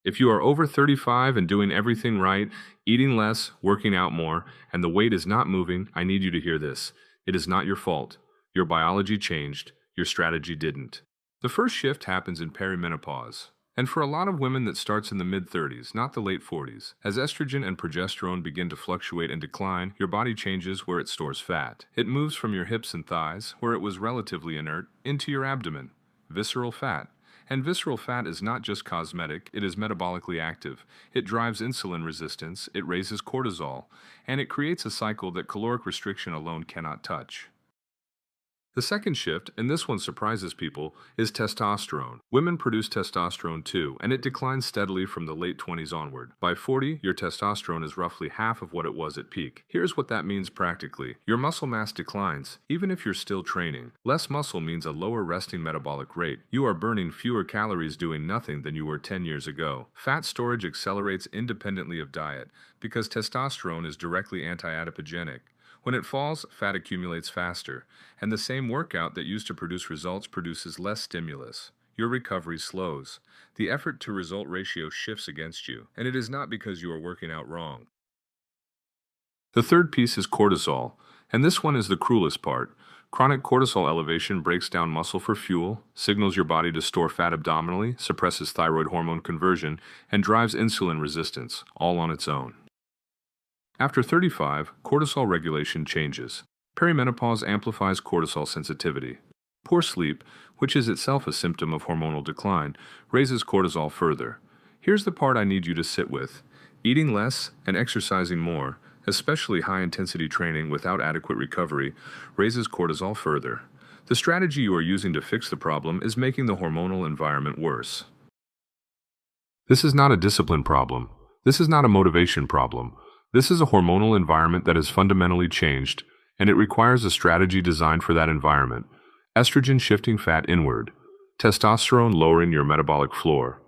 If you are over 35 and doing everything right, eating less, working out more, and the weight is not moving, I need you to hear this. It is not your fault. Your biology changed, your strategy didn't. The first shift happens in perimenopause. And for a lot of women that starts in the mid-30s, not the late 40s. As estrogen and progesterone begin to fluctuate and decline, your body changes where it stores fat. It moves from your hips and thighs, where it was relatively inert, into your abdomen. Visceral fat. And visceral fat is not just cosmetic, it is metabolically active. It drives insulin resistance, it raises cortisol, and it creates a cycle that caloric restriction alone cannot touch. The second shift, and this one surprises people, is testosterone. Women produce testosterone too, and it declines steadily from the late 20s onward. By 40, your testosterone is roughly half of what it was at peak. Here's what that means practically. Your muscle mass declines, even if you're still training. Less muscle means a lower resting metabolic rate. You are burning fewer calories doing nothing than you were 10 years ago. Fat storage accelerates independently of diet because testosterone is directly anti-adipogenic. When it falls, fat accumulates faster, and the same workout that used to produce results produces less stimulus. Your recovery slows. The effort to result ratio shifts against you, and it is not because you are working out wrong. The third piece is cortisol, and this one is the cruelest part. Chronic cortisol elevation breaks down muscle for fuel, signals your body to store fat abdominally, suppresses thyroid hormone conversion, and drives insulin resistance, all on its own. After 35, cortisol regulation changes. Perimenopause amplifies cortisol sensitivity. Poor sleep, which is itself a symptom of hormonal decline, raises cortisol further. Here's the part I need you to sit with. Eating less and exercising more, especially high-intensity training without adequate recovery, raises cortisol further. The strategy you are using to fix the problem is making the hormonal environment worse. This is not a discipline problem. This is not a motivation problem. This is a hormonal environment that has fundamentally changed, and it requires a strategy designed for that environment. Estrogen shifting fat inward, testosterone lowering your metabolic floor,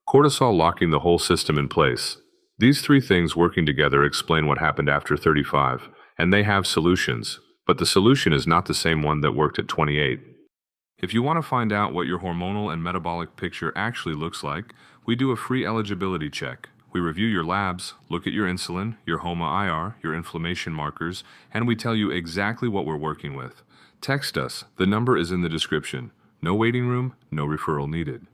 cortisol locking the whole system in place. These three things working together explain what happened after 35, and they have solutions, but the solution is not the same one that worked at 28. If you want to find out what your hormonal and metabolic picture actually looks like, we do a free eligibility check. We review your labs, look at your insulin, your HOMA-IR, your inflammation markers, and we tell you exactly what we're working with. Text us. The number is in the description. No waiting room, no referral needed.